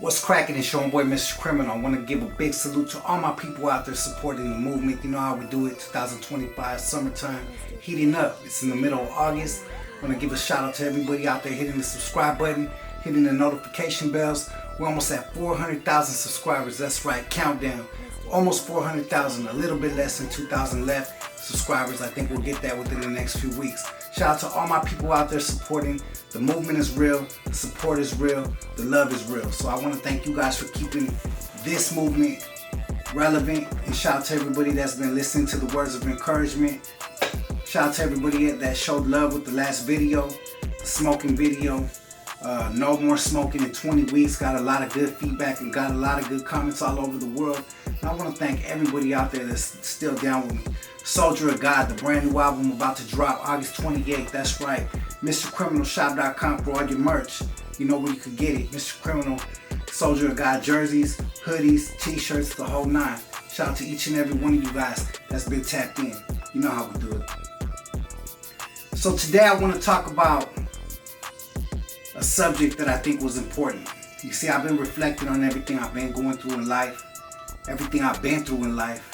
What's cracking? It's your boy Mr. Criminal. I want to give a big salute to all my people out there supporting the movement. You know how we do it, 2025, summertime, heating up. It's in the middle of August. I want to give a shout out to everybody out there hitting the subscribe button, hitting the notification bells. We're almost at 400,000 subscribers. That's right, countdown. Almost 400,000, a little bit less than 2,000 left subscribers. I think we'll get that within the next few weeks. Shout out to all my people out there supporting. The movement is real, the support is real, the love is real. So I want to thank you guys for keeping this movement relevant. And shout out to everybody that's been listening to the words of encouragement. Shout out to everybody that showed love with the last video, the smoking video. No more smoking in 20 weeks. Got a lot of good feedback and got a lot of good comments all over the world. And I want to thank everybody out there that's still down with me. Soldier of God, the brand new album about to drop August 28th. That's right. mrcriminalshop.com for all your merch. You know where you can get it. Mr. Criminal, Soldier of God jerseys, hoodies, t-shirts, the whole nine. Shout out to each and every one of you guys that's been tapped in. You know how we do it. So today I want to talk about a subject that I think was important. You see, I've been reflecting on everything I've been going through in life, everything I've been through in life.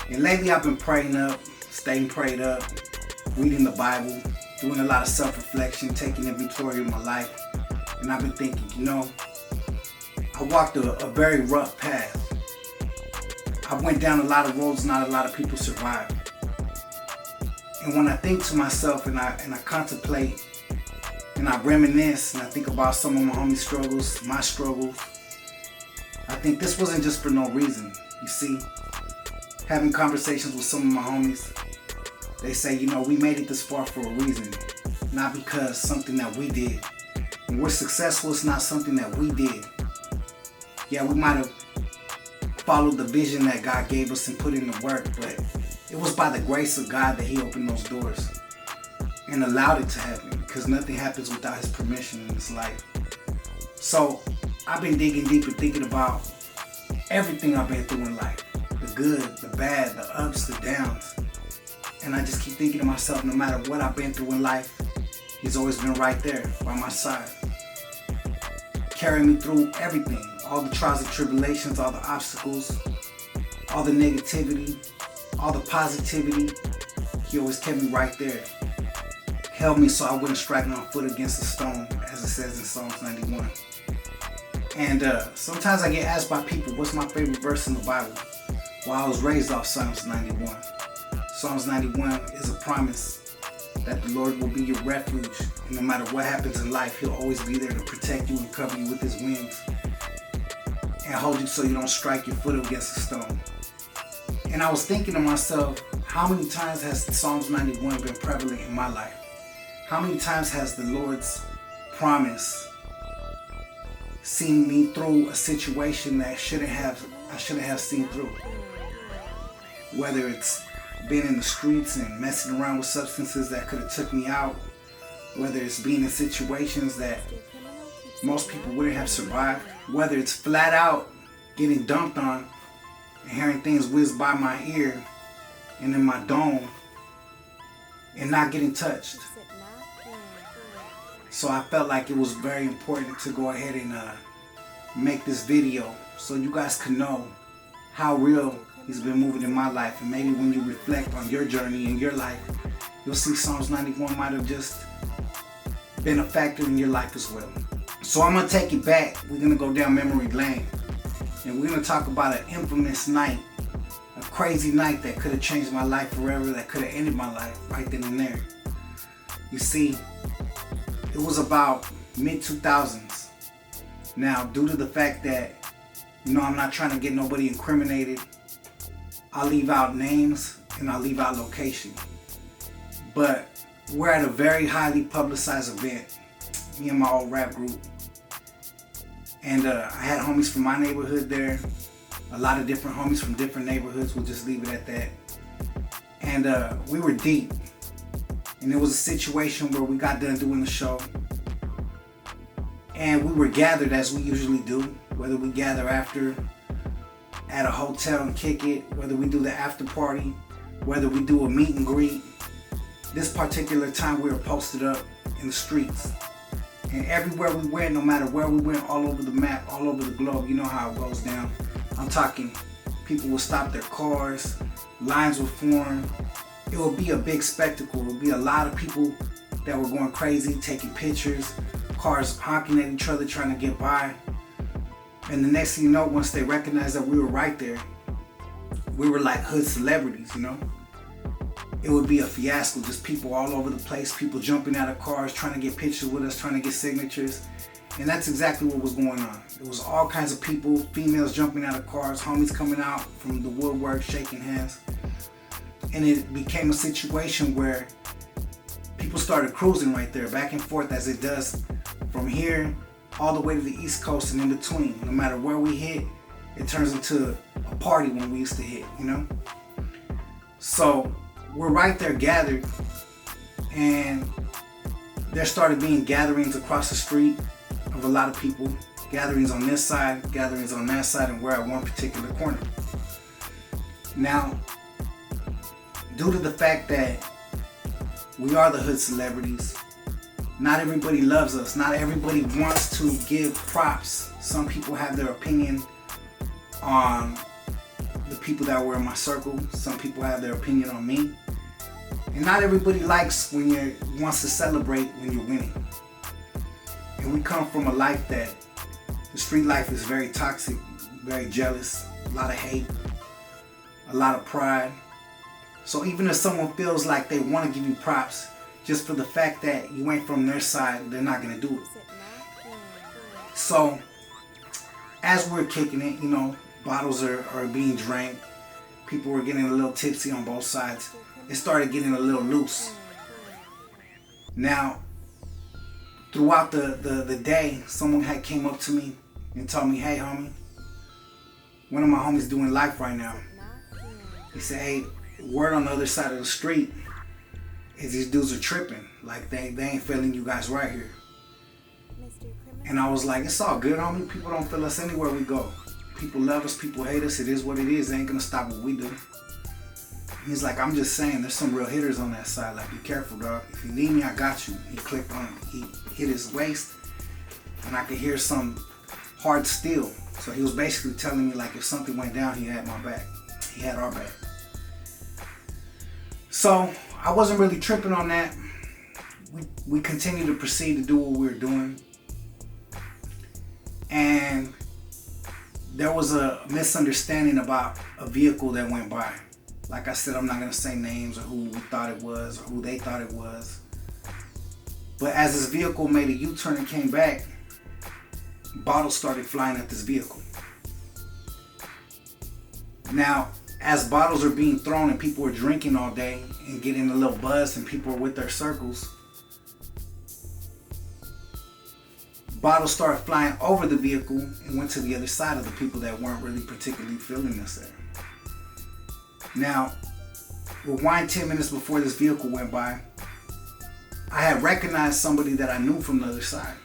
And lately I've been praying up, staying prayed up, reading the Bible, doing a lot of self-reflection, taking inventory of my life. And I've been thinking, you know, I walked a very rough path. I went down a lot of roads not a lot of people survived. And when I think to myself and I contemplate and I reminisce and I think about some of my homies' struggles, my struggles, I think this wasn't just for no reason. You see, having conversations with some of my homies, they say, you know, we made it this far for a reason, not because something that we did. When we're successful, it's not something that we did. Yeah, we might have followed the vision that God gave us and put in the work, but it was by the grace of God that He opened those doors and allowed it to happen, because nothing happens without His permission in this life. So I've been digging deep and thinking about everything I've been through in life. The good, the bad, the ups, the downs. And I just keep thinking to myself, no matter what I've been through in life, He's always been right there by my side. Carrying me through everything. All the trials and tribulations, all the obstacles, all the negativity, all the positivity. He always kept me right there. Held me so I wouldn't strike my foot against a stone, as it says in Psalms 91. And sometimes I get asked by people, what's my favorite verse in the Bible? Well, I was raised off Psalms 91. Psalms 91 is a promise that the Lord will be your refuge. And no matter what happens in life, He'll always be there to protect you and cover you with His wings and hold you so you don't strike your foot against a stone. And I was thinking to myself, how many times has Psalms 91 been prevalent in my life? How many times has the Lord's promise seen me through a situation that I shouldn't have seen through? Whether it's been in the streets and messing around with substances that could have took me out, whether it's being in situations that most people wouldn't have survived, whether it's flat out getting dumped on and hearing things whiz by my ear and in my dome and not getting touched. So I felt like it was very important to go ahead and make this video so you guys can know how real He's been moving in my life. And maybe when you reflect on your journey in your life, you'll see Psalms 91 might have just been a factor in your life as well. So I'm going to take it back. We're going to go down memory lane. And we're going to talk about an infamous night. A crazy night that could have changed my life forever. That could have ended my life right then and there. You see, it was about mid-2000s. Now, due to the fact that, you know, I'm not trying to get nobody incriminated, I'll leave out names and I'll leave out location. But we're at a very highly publicized event, me and my old rap group. And I had homies from my neighborhood there, a lot of different homies from different neighborhoods, we'll just leave it at that. And we were deep. And it was a situation where we got done doing the show. And we were gathered as we usually do, whether we gather after at a hotel and kick it, whether we do the after party, whether we do a meet and greet. This particular time we were posted up in the streets. And everywhere we went, no matter where we went, all over the map, all over the globe, you know how it goes down. I'm talking, people would stop their cars, lines would form. It would be a big spectacle. It would be a lot of people that were going crazy, taking pictures, cars honking at each other, trying to get by. And the next thing you know, once they recognized that we were right there, we were like hood celebrities, you know? It would be a fiasco, just people all over the place, people jumping out of cars, trying to get pictures with us, trying to get signatures. And that's exactly what was going on. It was all kinds of people, females jumping out of cars, homies coming out from the woodwork, shaking hands. And it became a situation where people started cruising right there, back and forth as it does from here all the way to the East Coast and in between. No matter where we hit, it turns into a party when we used to hit, you know? So we're right there gathered, and there started being gatherings across the street of a lot of people, gatherings on this side, gatherings on that side, and we're at one particular corner. Now, due to the fact that we are the hood celebrities, not everybody loves us, not everybody wants to give props. Some people have their opinion on the people that were in my circle. Some people have their opinion on me. And not everybody likes when wants to celebrate when you're winning. And we come from a life that, the street life is very toxic, very jealous, a lot of hate, a lot of pride. So even if someone feels like they want to give you props, just for the fact that you ain't from their side, they're not going to do it. So as we're kicking it, you know, bottles are being drank. People were getting a little tipsy on both sides. It started getting a little loose. Now, throughout the day, someone had came up to me and told me, hey homie, one of my homies doing life right now. He said, hey, word on the other side of the street is these dudes are tripping. Like they ain't feeling you guys right here. And I was like, it's all good, homie. People don't feel us anywhere we go. People love us, people hate us. It is what it is. They ain't gonna stop what we do. He's like, I'm just saying, there's some real hitters on that side. Like, be careful, dog. If you need me, I got you. He clicked on it. He hit his waist, and I could hear some hard steel. So he was basically telling me, like, if something went down, he had my back. He had our back. So I wasn't really tripping on that. We continued to proceed to do what we were doing. And there was a misunderstanding about a vehicle that went by. Like I said, I'm not going to say names or who we thought it was or who they thought it was. But as this vehicle made a U-turn and came back, bottles started flying at this vehicle. Now, as bottles are being thrown and people are drinking all day and getting a little buzzed and people are with their circles, bottles started flying over the vehicle and went to the other side of the people that weren't really particularly feeling us there. Now, rewind 10 minutes before this vehicle went by, I had recognized somebody that I knew from the other side.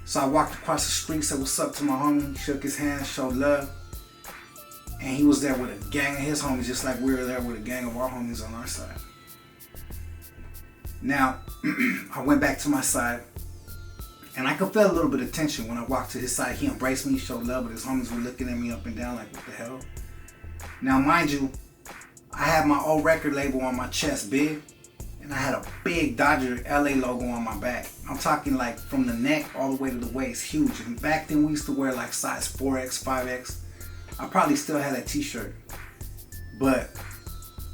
So I walked across the street, said what's up to my homie, shook his hand, showed love. And he was there with a gang of his homies, just like we were there with a gang of our homies on our side. Now, I went back to my side, and I could feel a little bit of tension when I walked to his side. He embraced me, showed love, but his homies were looking at me up and down like, what the hell? Now, mind you, I had my old record label on my chest, big, and I had a big Dodger LA logo on my back. I'm talking like from the neck all the way to the waist, huge. And back then we used to wear like size 4X, 5X. I probably still had that t-shirt. But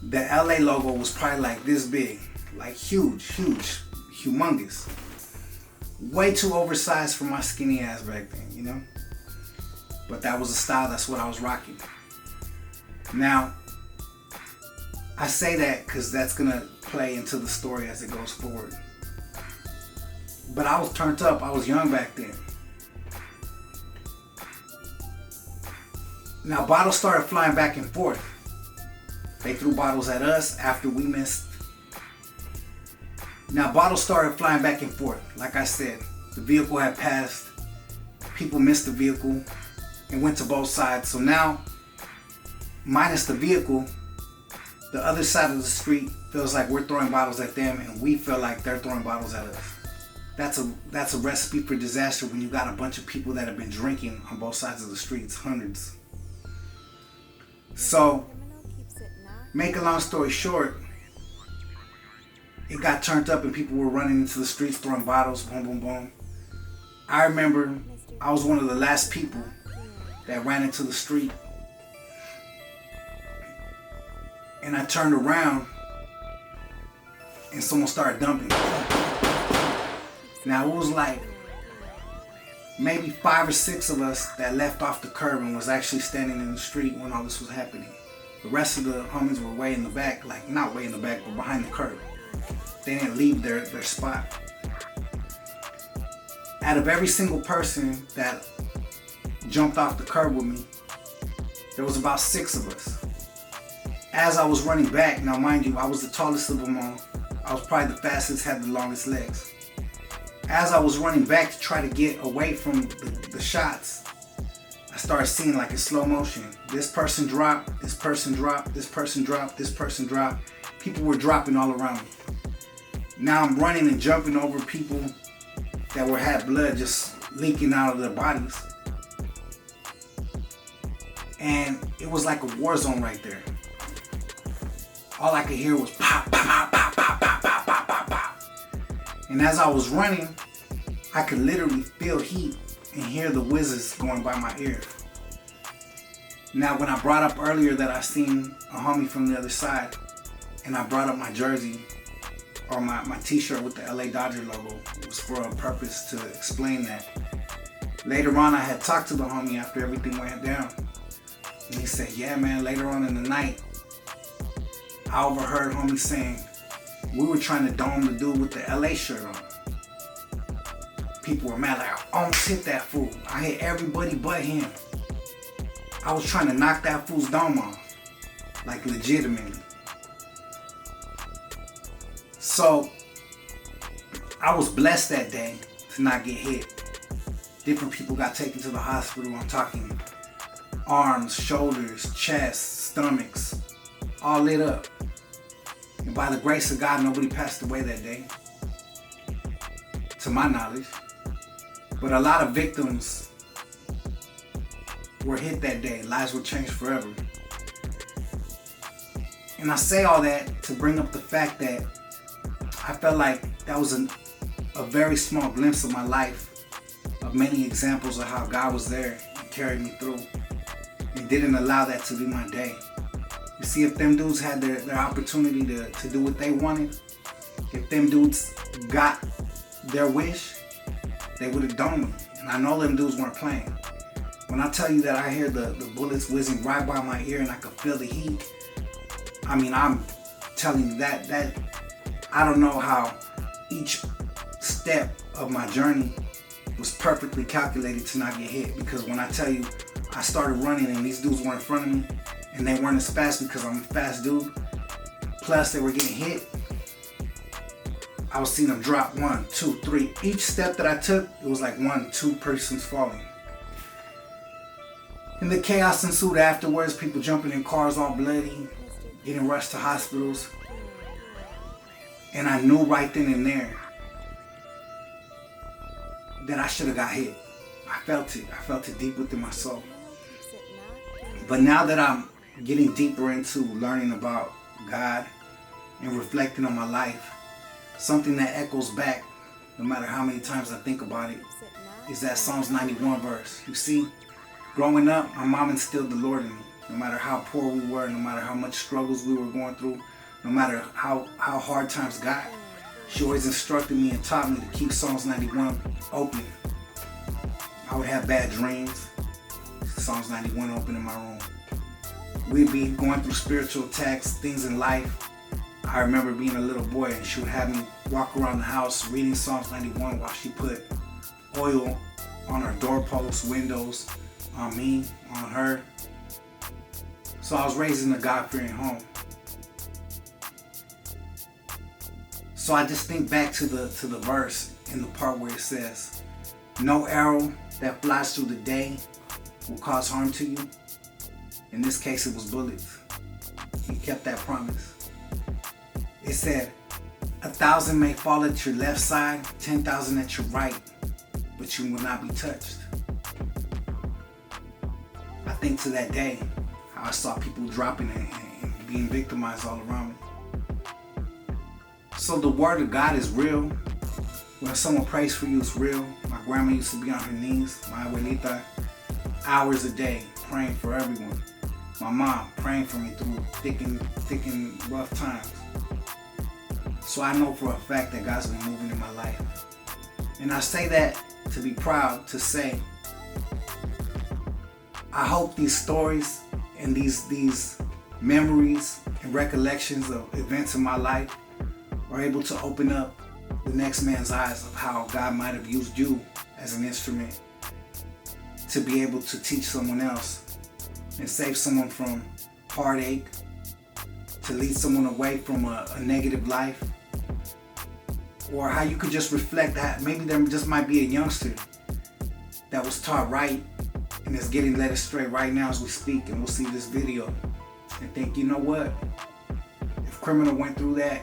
the LA logo was probably like this big, like huge, humongous. Way too oversized for my skinny ass back then, you know? But that was the style, that's what I was rocking. Now, I say that because that's gonna play into the story as it goes forward. But I was turned up, I was young back then. Now, bottles started flying back and forth. They threw bottles at us after we missed. Now, bottles started flying back and forth. Like I said, the vehicle had passed. People missed the vehicle and went to both sides. So now, minus the vehicle, the other side of the street feels like we're throwing bottles at them and we feel like they're throwing bottles at us. That's a recipe for disaster when you got a bunch of people that have been drinking on both sides of the streets, hundreds. So, make a long story short, it got turned up and people were running into the streets throwing bottles, boom, boom, boom. I remember I was one of the last people that ran into the street. And I turned around and someone started dumping. Now it was like maybe 5 or 6 of us that left off the curb and was actually standing in the street when all this was happening. The rest of the homies were way in the back, like not way in the back, but behind the curb. They didn't leave their spot. Out of every single person that jumped off the curb with me, there was about 6 of us. As I was running back, now mind you, I was the tallest of them all. I was probably the fastest, had the longest legs. As I was running back to try to get away from the shots, I started seeing like in slow motion. This person dropped, this person dropped, this person dropped, this person dropped. People were dropping all around me. Now I'm running and jumping over people that had blood just leaking out of their bodies. And it was like a war zone right there. All I could hear was pop, pop, pop, pop, pop, pop, pop, pop, pop. And as I was running, I could literally feel heat and hear the whizzes going by my ear. Now, when I brought up earlier that I seen a homie from the other side, and I brought up my jersey or my t-shirt with the LA Dodger logo, it was for a purpose to explain that. Later on, I had talked to the homie after everything went down. And he said, yeah, man, later on in the night, I overheard homie saying, we were trying to dome the dude with the LA shirt on. People were mad, like, I almost hit that fool. I hit everybody but him. I was trying to knock that fool's dome off. Like, legitimately. So, I was blessed that day to not get hit. Different people got taken to the hospital. I'm talking arms, shoulders, chest, stomachs, all lit up. And by the grace of God, nobody passed away that day, to my knowledge. But a lot of victims were hit that day. Lives were changed forever. And I say all that to bring up the fact that I felt like that was a very small glimpse of my life, of many examples of how God was there and carried me through and didn't allow that to be my day. You see, if them dudes had their opportunity to do what they wanted, if them dudes got their wish, they would have done them. And I know them dudes weren't playing. When I tell you that I hear the bullets whizzing right by my ear and I could feel the heat, I mean, I'm telling you that I don't know how each step of my journey was perfectly calculated to not get hit. Because when I tell you I started running and these dudes were in front of me and they weren't as fast because I'm a fast dude, plus they were getting hit, I was seeing them drop 1, 2, 3. Each step that I took, it was like 1, 2 persons falling. And the chaos ensued afterwards, people jumping in cars all bloody, getting rushed to hospitals. And I knew right then and there that I should have got hit. I felt it deep within my soul. But now that I'm getting deeper into learning about God and reflecting on my life, something that echoes back, no matter how many times I think about it, is that Psalms 91 verse. You see, growing up, my mom instilled the Lord in me. No matter how poor we were, no matter how much struggles we were going through, no matter how hard times got, she always instructed me and taught me to keep Psalms 91 open. I would have bad dreams, Psalms 91 open in my room. We'd be going through spiritual attacks, things in life. I remember being a little boy and she would have me walk around the house reading Psalms 91 while she put oil on our doorposts, windows, on me, on her. So I was raised in a God-fearing home. So I just think back to the verse in the part where it says, no arrow that flies through the day will cause harm to you. In this case, it was bullets. He kept that promise. It said, 1,000 may fall at your left side, 10,000 at your right, but you will not be touched. I think to that day, how I saw people dropping and being victimized all around me. So the word of God is real. When someone prays for you, it's real. My grandma used to be on her knees, my abuelita, hours a day praying for everyone. My mom praying for me through thick and rough times. So I know for a fact that God's been moving in my life. And I say that to be proud to say, I hope these stories and these memories and recollections of events in my life are able to open up the next man's eyes of how God might have used you as an instrument to be able to teach someone else and save someone from heartache, to lead someone away from a negative life, or how you could just reflect that maybe there just might be a youngster that was taught right and is getting led astray right now as we speak, and we'll see this video and think, you know what, if Criminal went through that,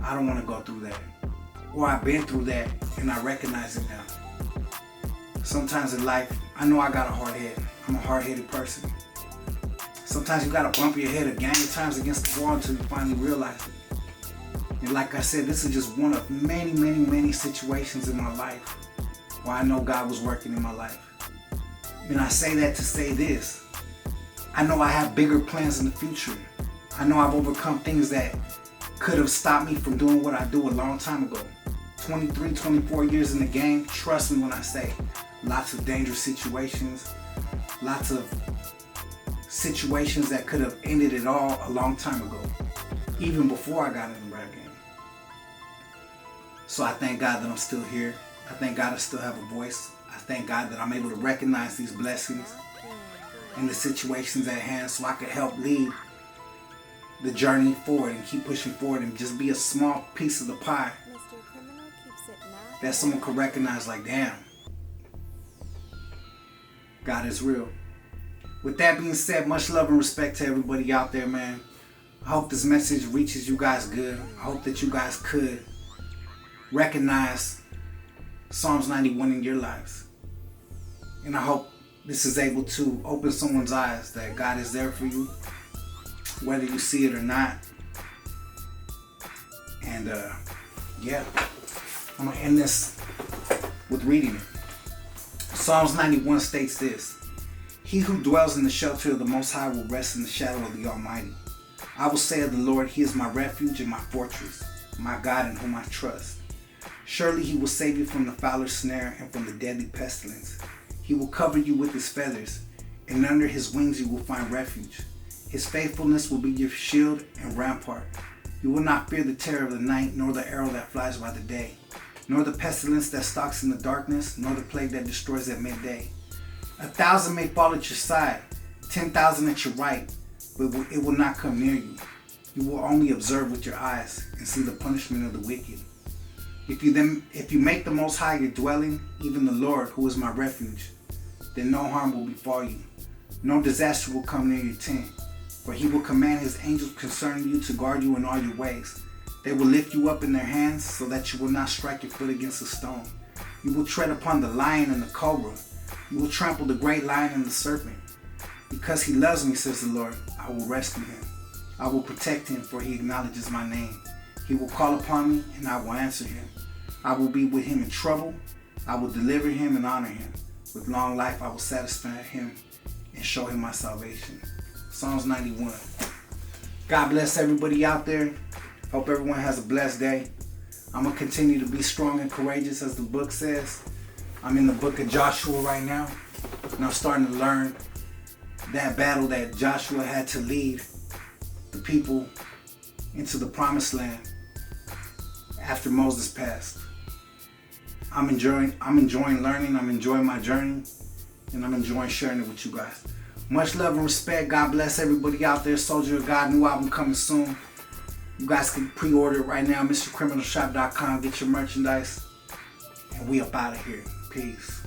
I don't want to go through that. Or I've been through that and I recognize it now. Sometimes in life, I know I got a hard head. I'm a hard-headed person. Sometimes you gotta bump your head a gang of times against the wall until you finally realize it. And like I said, this is just one of many situations in my life where I know God was working in my life. And I say that to say this. I know I have bigger plans in the future. I know I've overcome things that could have stopped me from doing what I do a long time ago. 23, 24 years in the game, trust me when I say, lots of dangerous situations, lots of situations that could have ended it all a long time ago, even before I got in the rap game. So I thank God that I'm still here. I thank God I still have a voice. I thank God that I'm able to recognize these blessings and the situations at hand so I could help lead the journey forward and keep pushing forward and just be a small piece of the pie that someone could recognize like, damn, God is real. With that being said, much love and respect to everybody out there, man. I hope this message reaches you guys good. I hope that you guys could recognize Psalms 91 in your lives. And I hope this is able to open someone's eyes that God is there for you, whether you see it or not. And yeah, I'm gonna end this with reading it. Psalms 91 states this: He who dwells in the shelter of the Most High will rest in the shadow of the Almighty. I will say of the Lord, He is my refuge and my fortress, my God in whom I trust. Surely He will save you from the fowler's snare and from the deadly pestilence. He will cover you with His feathers, and under His wings you will find refuge. His faithfulness will be your shield and rampart. You will not fear the terror of the night, nor the arrow that flies by the day, nor the pestilence that stalks in the darkness, nor the plague that destroys at midday. 1,000 may fall at your side, 10,000 at your right, but it will not come near you. You will only observe with your eyes and see the punishment of the wicked. If you make the Most High your dwelling, even the Lord, who is my refuge, then no harm will befall you. No disaster will come near your tent, for He will command His angels concerning you to guard you in all your ways. They will lift you up in their hands so that you will not strike your foot against a stone. You will tread upon the lion and the cobra. You will trample the great lion and the serpent. Because He loves me, says the Lord, I will rescue Him. I will protect Him, for He acknowledges my name. He will call upon me, and I will answer Him. I will be with him in trouble. I will deliver him and honor him. With long life I will satisfy him and show him my salvation. Psalms 91. God bless everybody out there. Hope everyone has a blessed day. I'm going to continue to be strong and courageous, as the book says. I'm in the book of Joshua right now, and I'm starting to learn that battle that Joshua had to lead the people into the promised land after Moses passed. I'm enjoying learning, I'm enjoying my journey, and I'm enjoying sharing it with you guys. Much love and respect. God bless everybody out there. Soldier of God, new album coming soon. You guys can pre-order it right now, mrcriminalshop.com. Get your merchandise, and we up out of here. Peace.